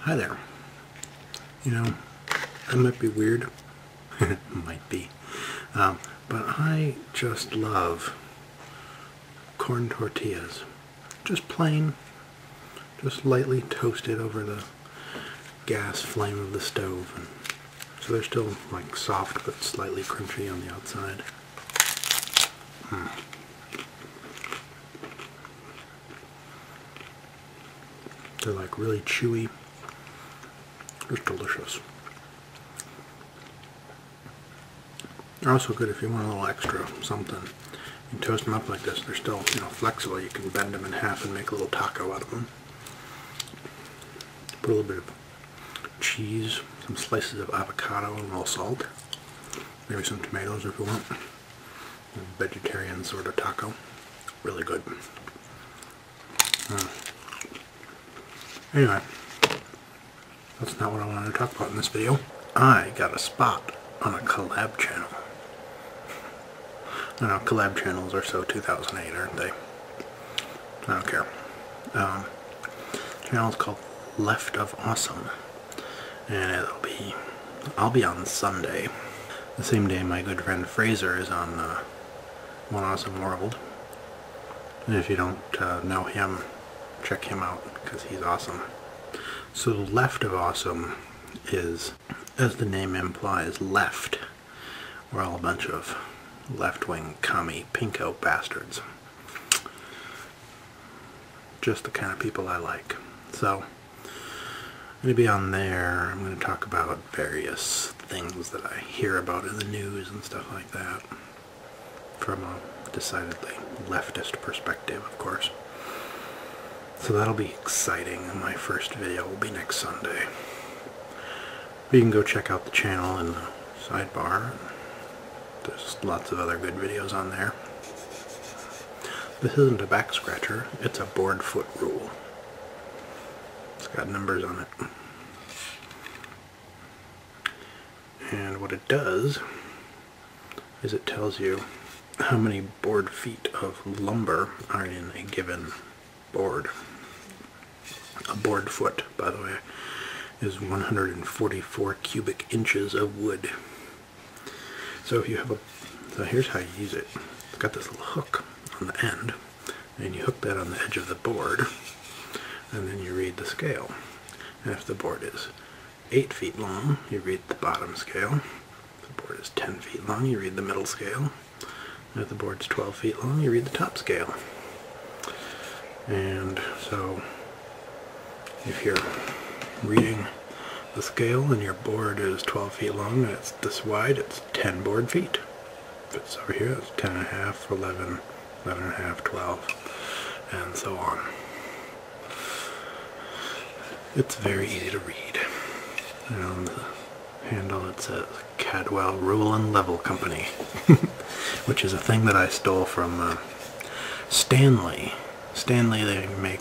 Hi there. You know, that might be weird. Might be. But I just love corn tortillas. Just plain, just lightly toasted over the gas flame of the stove. And so they're still like soft but slightly crunchy on the outside. They're like really chewy. Just delicious. They're also good if you want a little extra something. You can toast them up like this. They're still, flexible. You can bend them in half and make a little taco out of them. Put a little bit of cheese, some slices of avocado, and a little salt. Maybe some tomatoes if you want. A vegetarian sort of taco. Really good. Anyway, that's not what I wanted to talk about in this video. I got a spot on a collab channel. I know, collab channels are so 2008, aren't they? I don't care. The channel's called Left of Awesome. And I'll be on Sunday. The same day my good friend Fraser is on One Awesome World. And if you don't know him, check him out, because he's awesome. So Left of Awesome is, as the name implies, left. We're all a bunch of left-wing commie pinko bastards. Just the kind of people I like. So I'm going to be on there. I'm going to talk about various things that I hear about in the news and stuff like that, from a decidedly leftist perspective, of course. So that'll be exciting. My first video will be next Sunday. But you can go check out the channel in the sidebar. There's lots of other good videos on there. This isn't a back scratcher, it's a board foot rule. It's got numbers on it. And what it does is it tells you how many board feet of lumber are in a given board. A board foot, by the way, is 144 cubic inches of wood. So if you have so here's how you use it. It's got this little hook on the end, and you hook that on the edge of the board, and then you read the scale. And if the board is 8 feet long, you read the bottom scale. If the board is 10 feet long, you read the middle scale. And if the board's 12 feet long, you read the top scale. And so if you're reading the scale and your board is 12 feet long and it's this wide, it's 10 board feet. If it's over here, it's 10 and a half, 11, 11 and a half, 12, and so on. It's very easy to read. And on the handle it says Cadwell Rule and Level Company, which is a thing that I stole from Stanley. Stanley, they make,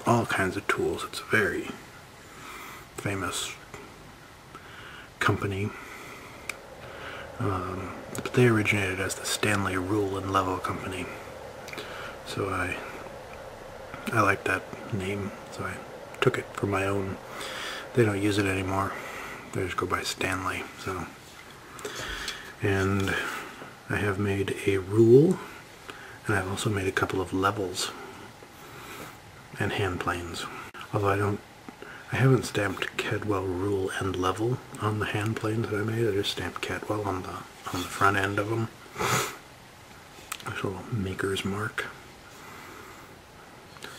all kinds of tools. It's a very famous company. But they originated as the Stanley Rule and Level Company. So I like that name, so I took it for my own. They don't use it anymore. They just go by Stanley. So, and I have made a rule, and I've also made a couple of levels and hand planes. Although I haven't stamped Cadwell Rule and Level on the hand planes that I made. I just stamped Cadwell on the front end of them. There's a little maker's mark.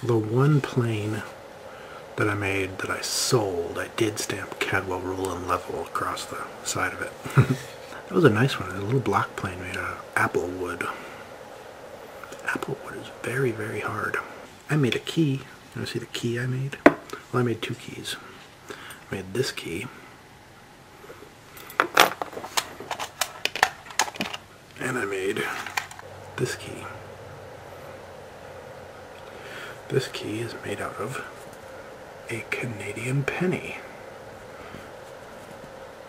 The one plane that I made that I sold, I did stamp Cadwell Rule and Level across the side of it. That was a nice one. A little block plane made out of apple wood. Apple wood is very, very hard. I made a key. You want to see the key I made? Well, I made two keys. I made this key. And I made this key. This key is made out of a Canadian penny.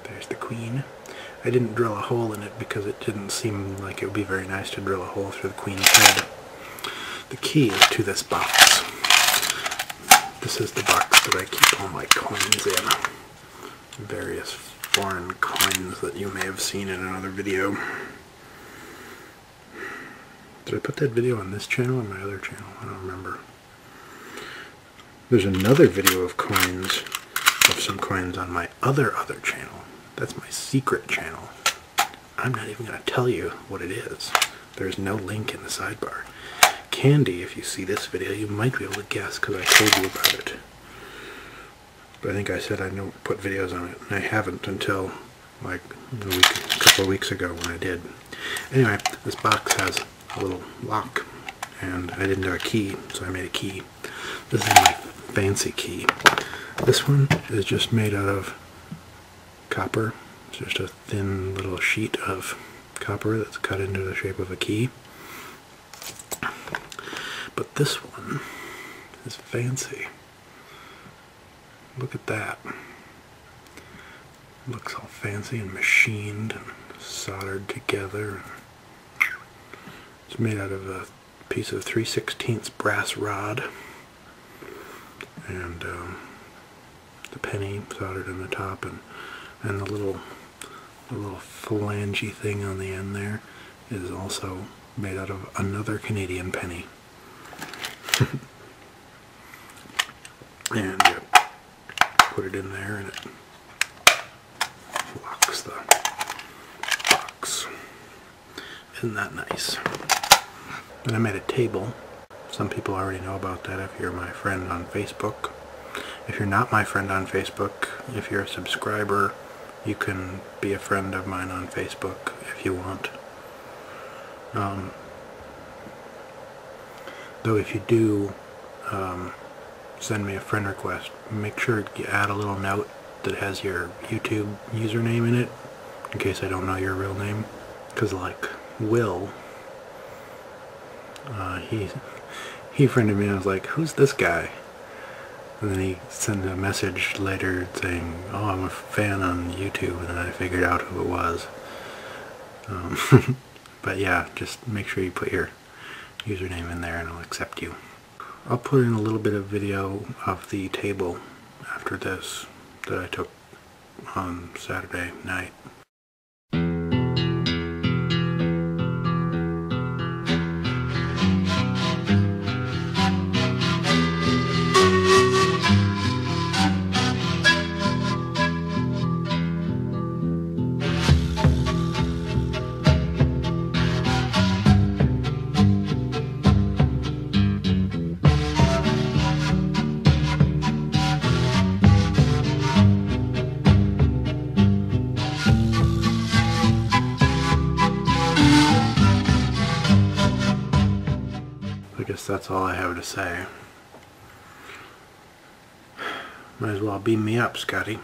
There's the queen. I didn't drill a hole in it because it didn't seem like it would be very nice to drill a hole through the queen's head. The key is to this box. This is the box that I keep all my coins in. Various foreign coins that you may have seen in another video. Did I put that video on this channel or my other channel? I don't remember. There's another video of coins, of some coins on my other channel. That's my secret channel. I'm not even going to tell you what it is. There's no link in the sidebar. Candy, if you see this video, you might be able to guess because I told you about it. But I think I said I don't put videos on it, and I haven't until like a couple of weeks ago when I did. Anyway, this box has a little lock, and I didn't have a key, so I made a key. This is my fancy key. This one is just made out of copper. It's just a thin little sheet of copper that's cut into the shape of a key. But this one is fancy. Look at that. It looks all fancy and machined and soldered together. It's made out of a piece of 3/16 brass rod. And the penny soldered in the top, and the little phalangey thing on the end there is also made out of another Canadian penny. And you put it in there and it locks the box. Isn't that nice? And I made a table. Some people already know about that if you're my friend on Facebook. If you're not my friend on Facebook, if you're a subscriber, you can be a friend of mine on Facebook if you want. Though if you do send me a friend request, make sure you add a little note that has your YouTube username in it, in case I don't know your real name. Because like Will, he friended me and I was like, who's this guy? And then he sent a message later saying, oh, I'm a fan on YouTube, and then I figured out who it was. But yeah, just make sure you put your username in there and I'll accept you. I'll put in a little bit of video of the table after this that I took on Saturday night. I guess that's all I have to say. Might as well beam me up, Scotty.